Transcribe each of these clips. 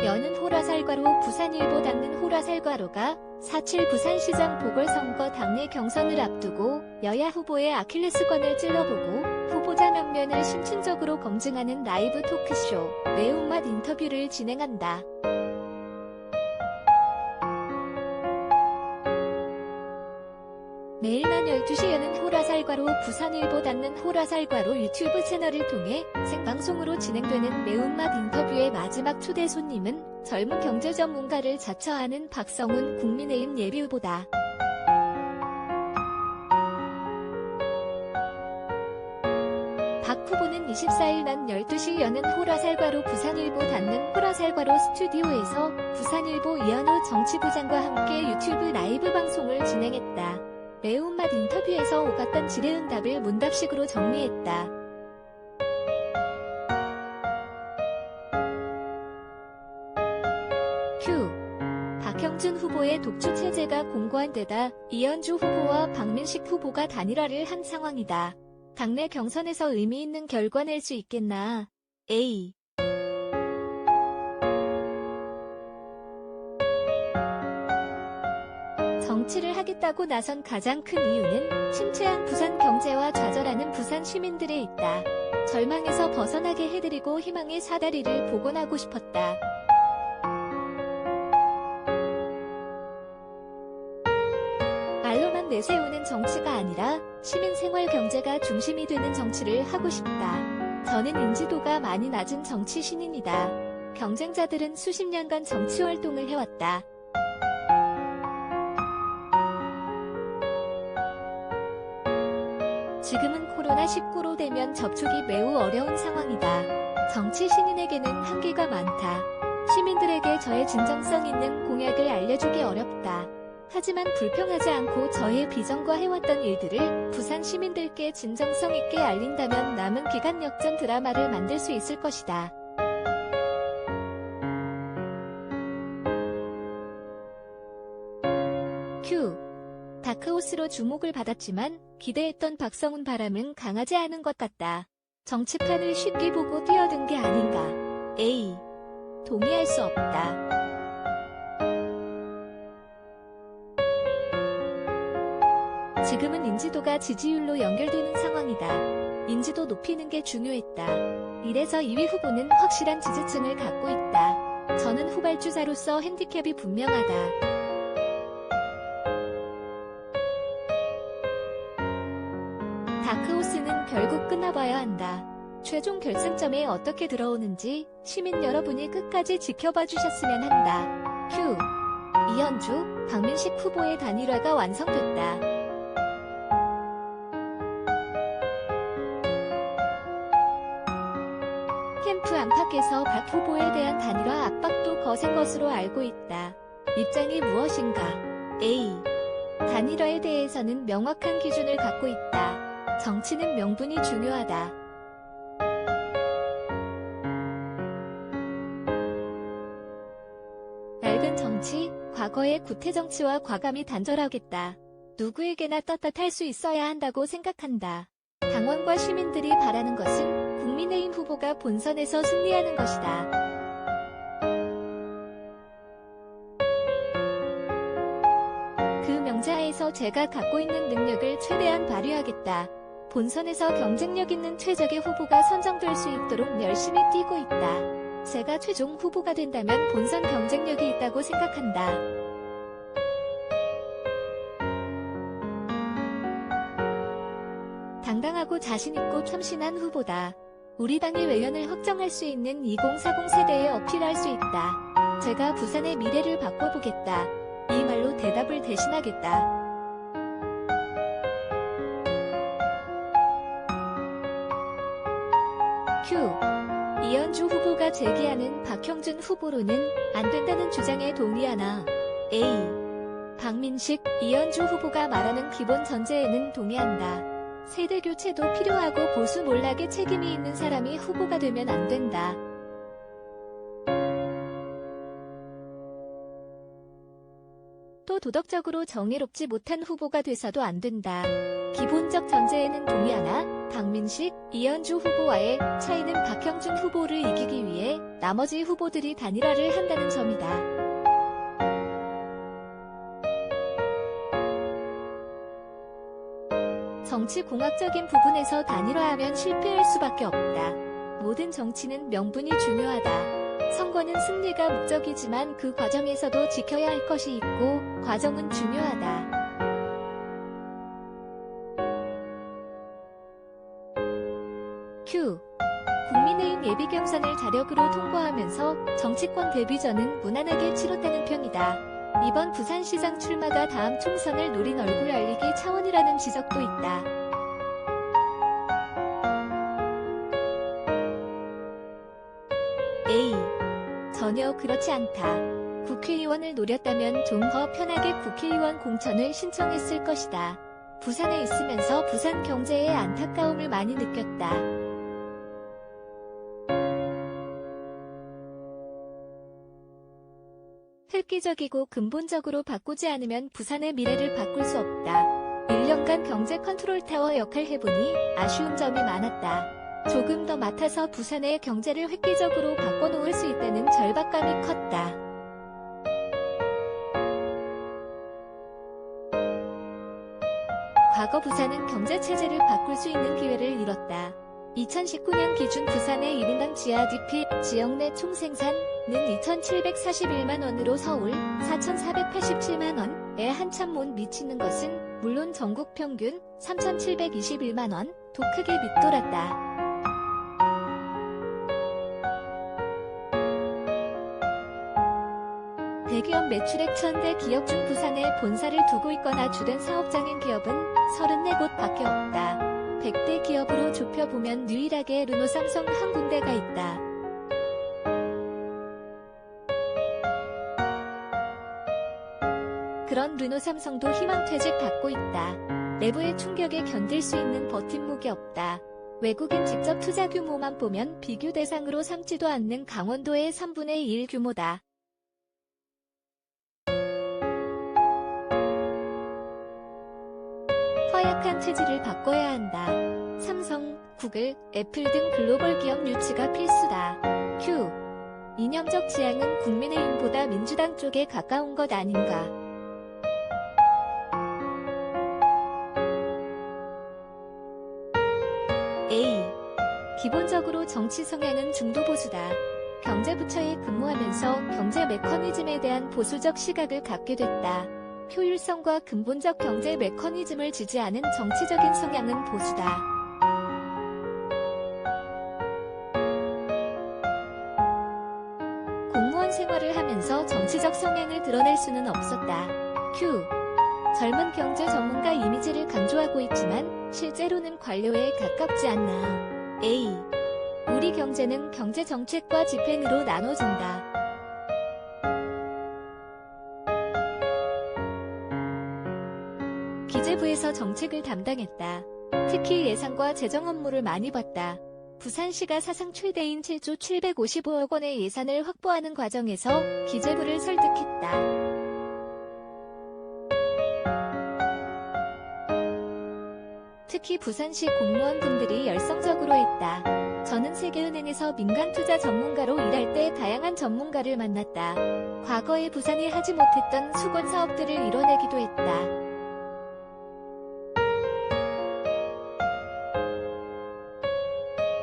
여는 호라살과로 부산일보 닫는 호라살과로가 4.7 부산시장 보궐선거 당내 경선을 앞두고 여야 후보의 아킬레스건을 찔러보고 후보자 면면을 심층적으로 검증하는 라이브 토크쇼 매운맛 인터뷰를 진행한다. 매일 낮 12시 여는 호라살과로 부산일보 닫는 호라살과로 유튜브 채널을 통해 생방송으로 진행되는 매운맛 인터뷰의 마지막 초대 손님은 젊은 경제 전문가를 자처하는 박성훈 국민의힘 예비후보다. 박 후보는 24일 낮 12시 여는 호라살과로 부산일보 닫는 호라살과로 스튜디오에서 부산일보 이현우 정치부장과 함께 유튜브 라이브 방송을 진행했다. 매운맛 인터뷰에서 오갔던 질의응답을 문답식으로 정리했다. 큐. 박형준 후보의 독주체제가 공고한 데다 이현주 후보와 박민식 후보가 단일화를 한 상황이다. 당내 경선에서 의미 있는 결과 낼 수 있겠나. A. 정치를 하겠다고 나선 가장 큰 이유는 침체한 부산 경제와 좌절하는 부산 시민들에 있다. 절망에서 벗어나게 해드리고 희망의 사다리를 복원하고 싶었다. 말로만 내세우는 정치가 아니라 시민 생활 경제가 중심이 되는 정치를 하고 싶다. 저는 인지도가 많이 낮은 정치 신인이다. 경쟁자들은 수십 년간 정치 활동을 해왔다. 지금은 코로나19로 되면 접촉이 매우 어려운 상황이다. 정치 신인에게는 한계가 많다. 시민들에게 저의 진정성 있는 공약을 알려주기 어렵다. 하지만 불평하지 않고 저의 비전과 해왔던 일들을 부산 시민들께 진정성 있게 알린다면 남은 기간 역전 드라마를 만들 수 있을 것이다. 큐. 다크호스로 주목을 받았지만 기대했던 박성훈 바람은 강하지 않은 것 같다. 정치판을 쉽게 보고 뛰어든 게 아닌가. A. 동의할 수 없다. 지금은 인지도가 지지율로 연결되는 상황이다. 인지도 높이는 게 중요했다. 이래서 2위 후보는 확실한 지지층을 갖고 있다. 저는 후발주자로서 핸디캡이 분명하다. 다크호스는 결국 끝나봐야 한다. 최종 결승점에 어떻게 들어오는지 시민 여러분이 끝까지 지켜봐 주셨으면 한다. 큐. 이현주, 박민식 후보의 단일화가 완성됐다. 캠프 안팎에서 박 후보에 대한 단일화 압박도 거센 것으로 알고 있다. 입장이 무엇인가? A. 단일화에 대해서는 명확한 기준을 갖고 있다. 정치는 명분이 중요하다. 낡은 정치, 과거의 구태정치와 과감히 단절하겠다. 누구에게나 떳떳할 수 있어야 한다고 생각한다. 당원과 시민들이 바라는 것은 국민의힘 후보가 본선에서 승리하는 것이다. 그 명제하에서 제가 갖고 있는 능력을 최대한 발휘하겠다. 본선에서 경쟁력 있는 최적의 후보가 선정될 수 있도록 열심히 뛰고 있다. 제가 최종 후보가 된다면 본선 경쟁력이 있다고 생각한다. 당당하고 자신있고 참신한 후보다. 우리 당의 외연을 확정할 수 있는 2040 세대에 어필할 수 있다. 제가 부산의 미래를 바꿔보겠다. 이 말로 대답을 대신하겠다. 큐. 이현주 후보가 제기하는 박형준 후보로는 안 된다는 주장에 동의하나. A. 박민식, 이현주 후보가 말하는 기본 전제에는 동의한다. 세대 교체도 필요하고 보수 몰락에 책임이 있는 사람이 후보가 되면 안 된다. 또 도덕적으로 정의롭지 못한 후보가 돼서도 안 된다. 기본적 전제에는 동의하나 박민식, 이현주 후보와의 차이는 박형준 후보를 이기기 위해 나머지 후보들이 단일화를 한다는 점이다. 정치공학적인 부분에서 단일화하면 실패할 수밖에 없다. 모든 정치는 명분이 중요하다. 선거는 승리가 목적이지만 그 과정에서도 지켜야 할 것이 있고 과정은 중요하다. Q. 국민의힘 예비경선을 자력으로 통과하면서 정치권 데뷔전은 무난하게 치렀다는 평이다. 이번 부산시장 출마가 다음 총선을 노린 얼굴 알리기 차원이라는 지적도 있다. A. 전혀 그렇지 않다. 국회의원을 노렸다면 좀 더 편하게 국회의원 공천을 신청했을 것이다. 부산에 있으면서 부산 경제에 안타까움을 많이 느꼈다. 획기적이고 근본적으로 바꾸지 않으면 부산의 미래를 바꿀 수 없다. 1년간 경제 컨트롤 타워 역할 해보니 아쉬운 점이 많았다. 조금 더 맡아서 부산의 경제를 획기적으로 바꿔놓을 수 있다는 절박감이 컸다. 과거 부산은 경제체제를 바꿀 수 있는 기회를 잃었다. 2019년 기준 부산의 1인당 GDP, 지역 내 총생산은 2,741만원으로 서울 4,487만원에 한참 못 미치는 것은 물론 전국 평균 3,721만원도 크게 밑돌았다. 대기업 매출액 1000대 기업 중 부산에 본사를 두고 있거나 주된 사업장인 기업은 34곳밖에 없다. 100대 기업으로 좁혀보면 유일하게 르노삼성 한 군데가 있다. 그런 르노삼성도 희망퇴직 받고 있다. 내부의 충격에 견딜 수 있는 버팀목이 없다. 외국인 직접 투자 규모만 보면 비교 대상으로 삼지도 않는 강원도의 3분의 1 규모다. 허약한 체질을 바꿔야 한다. 삼성, 구글, 애플 등 글로벌 기업 유치가 필수다. Q. 이념적 지향은 국민의힘보다 민주당 쪽에 가까운 것 아닌가. A. 기본적으로 정치 성향은 중도 보수다. 경제부처에 근무하면서 경제 메커니즘에 대한 보수적 시각을 갖게 됐다. 효율성과 근본적 경제 메커니즘을 지지하는 정치적인 성향은 보수다. 공무원 생활을 하면서 정치적 성향을 드러낼 수는 없었다. Q. 젊은 경제 전문가 이미지를 강조하고 있지만 실제로는 관료에 가깝지 않나. A. 우리 경제는 경제 정책과 집행으로 나눠진다. 기재부에서 정책을 담당했다. 특히 예산과 재정 업무를 많이 봤다. 부산시가 사상 최대인 7조 755억 원의 예산을 확보하는 과정에서 기재부를 설득했다. 특히 부산시 공무원분들이 열성적으로 했다. 저는 세계은행에서 민간투자 전문가로 일할 때 다양한 전문가를 만났다. 과거에 부산이 하지 못했던 수건 사업들을 이뤄내기도 했다.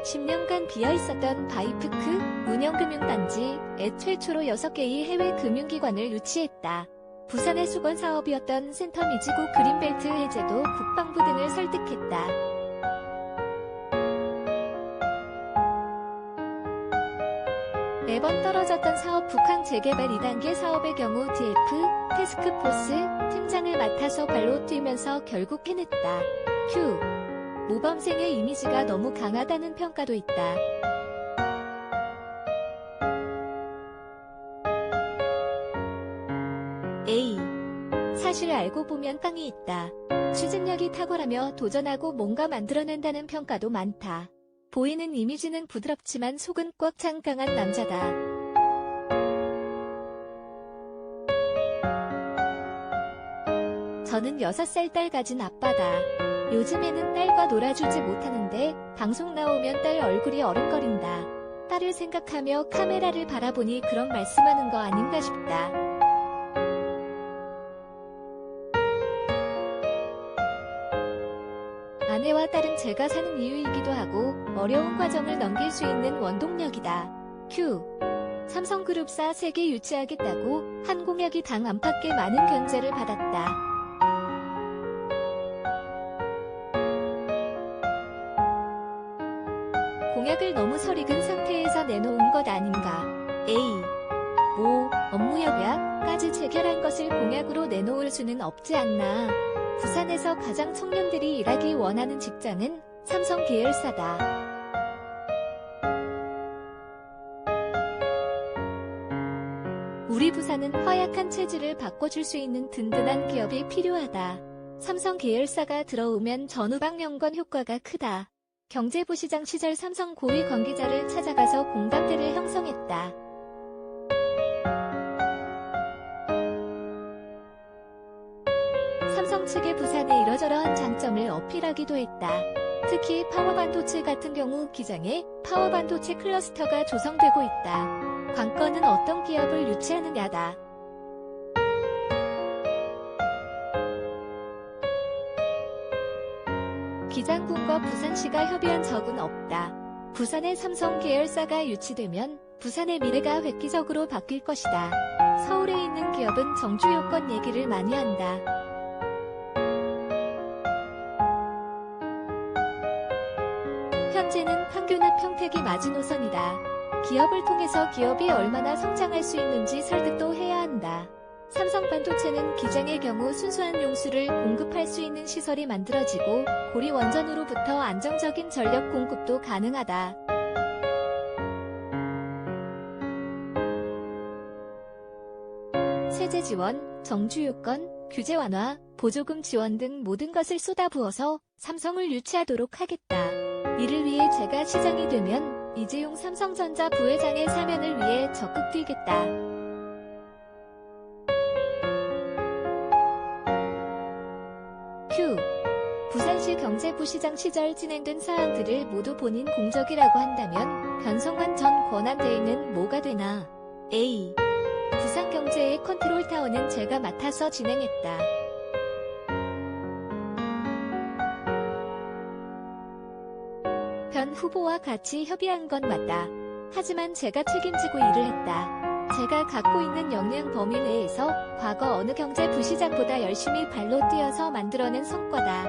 (10년간) 비어있었던 바이프크 운영금융단지에 최초로 6개의 해외 금융기관을 유치했다. 부산의 수건 사업이었던 센텀 미지구 그린벨트 해제도 국방부 등을 설득했다. 매번 떨어졌던 사업 북한 재개발 2단계 사업의 경우 DF 태스크포스 팀장을 맡아서 발로 뛰면서 결국 해냈다. Q. 모범생의 이미지가 너무 강하다는 평가도 있다. A. 사실 알고 보면 깡이 있다. 추진력이 탁월하며 도전하고 뭔가 만들어낸다는 평가도 많다. 보이는 이미지는 부드럽지만 속은 꽉 찬 강한 남자다. 저는 6살 딸 가진 아빠다. 요즘에는 딸과 놀아주지 못하는데 방송 나오면 딸 얼굴이 어른거린다. 딸을 생각하며 카메라를 바라보니 그런 말씀하는 거 아닌가 싶다. 아내와 딸은 제가 사는 이유이기도 하고 어려운 과정을 넘길 수 있는 원동력이다. 큐. 삼성그룹사 3개 유치하겠다고 한 공약이 당 안팎의 많은 견제를 받았다. 공약을 너무 설익은 상태에서 내놓은 것 아닌가. A. 업무협약까지 체결한 것을 공약으로 내놓을 수는 없지 않나. 부산에서 가장 청년들이 일하기 원하는 직장은 삼성 계열사다. 우리 부산은 허약한 체질을 바꿔줄 수 있는 든든한 기업이 필요하다. 삼성 계열사가 들어오면 전후방 연관 효과가 크다. 경제부시장 시절 삼성 고위 관계자를 찾아가서 공감대를 형성했다. 삼성 측의 부산의 이러저러한 장점을 어필하기도 했다. 특히 파워반도체 같은 경우 기장에 파워반도체 클러스터가 조성되고 있다. 관건은 어떤 기업을 유치하느냐다. 기장군과 부산시가 협의한 적은 없다. 부산의 삼성 계열사가 유치되면 부산의 미래가 획기적으로 바뀔 것이다. 서울에 있는 기업은 정주 요건 얘기를 많이 한다. 현재는 판교나 평택이 마지노선이다. 기업을 통해서 기업이 얼마나 성장할 수 있는지 설득도 해야 한다. 삼성반도체는 기장의 경우 순수한 용수를 공급할 수 있는 시설이 만들어지고 고리 원전으로부터 안정적인 전력 공급도 가능하다. 세제 지원, 정주 요건, 규제 완화, 보조금 지원 등 모든 것을 쏟아부어서 삼성을 유치하도록 하겠다. 이를 위해 제가 시장이 되면 이재용 삼성전자 부회장의 사면을 위해 적극 뛰겠다. 큐. 부산시 경제부시장 시절 진행된 사안들을 모두 본인 공적이라고 한다면 변성환 전 권한대행은 뭐가 되나? A. 부산경제의 컨트롤타워는 제가 맡아서 진행했다. 변 후보와 같이 협의한 건 맞다. 하지만 제가 책임지고 일을 했다. 제가 갖고 있는 역량 범위 내에서 과거 어느 경제부시장보다 열심히 발로 뛰어서 만들어낸 성과다.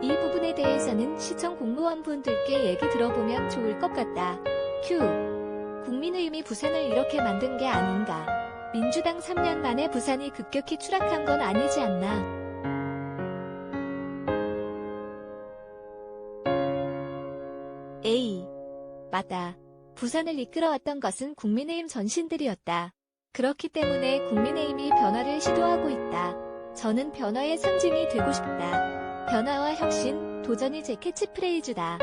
이 부분에 대해서는 시청 공무원분들께 얘기 들어보면 좋을 것 같다. 큐. 국민의힘이 부산을 이렇게 만든 게 아닌가. 민주당 3년 만에 부산이 급격히 추락한 건 아니지 않나. A. 맞다. 부산을 이끌어왔던 것은 국민의힘 전신들이었다. 그렇기 때문에 국민의힘이 변화를 시도하고 있다. 저는 변화의 상징이 되고 싶다. 변화와 혁신, 도전이 제 캐치프레이즈다.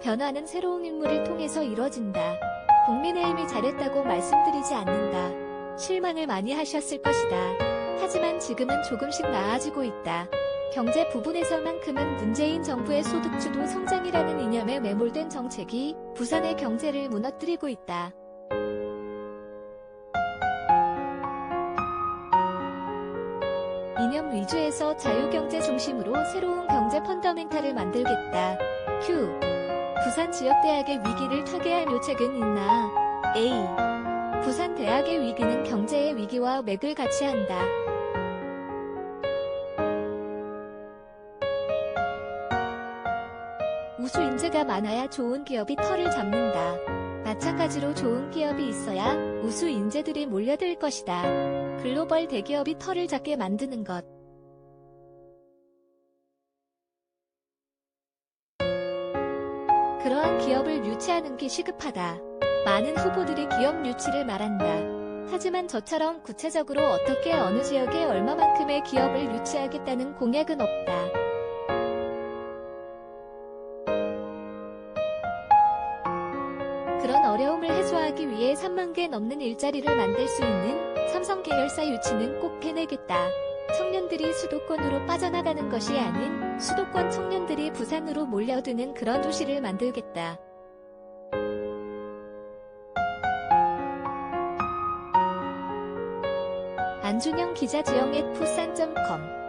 변화는 새로운 인물을 통해서 이뤄진다. 국민의힘이 잘했다고 말씀드리지 않는다. 실망을 많이 하셨을 것이다. 하지만 지금은 조금씩 나아지고 있다. 경제 부분에서만큼은 문재인 정부의 소득주도 성장이라는 이념에 매몰된 정책이 부산의 경제를 무너뜨리고 있다. 이념 위주에서 자유경제 중심으로 새로운 경제 펀더멘탈을 만들겠다. 큐. 부산 지역대학의 위기를 타개할 묘책은 있나? A. 부산 대학의 위기는 경제의 위기와 맥을 같이 한다. 우수 인재가 많아야 좋은 기업이 털을 잡는다. 마찬가지로 좋은 기업이 있어야 우수 인재들이 몰려들 것이다. 글로벌 대기업이 털을 잡게 만드는 것. 그러한 기업을 유치하는 게 시급하다. 많은 후보들이 기업 유치를 말한다. 하지만 저처럼 구체적으로 어떻게 어느 지역에 얼마만큼의 기업을 유치하겠다는 공약은 없다. 활성화하기 위해 3만 개 넘는 일자리를 만들 수 있는 삼성 계열사 유치는 꼭 해내겠다. 청년들이 수도권으로 빠져나가는 것이 아닌 수도권 청년들이 부산으로 몰려드는 그런 도시를 만들겠다. 안준영 기자 지영@부산.com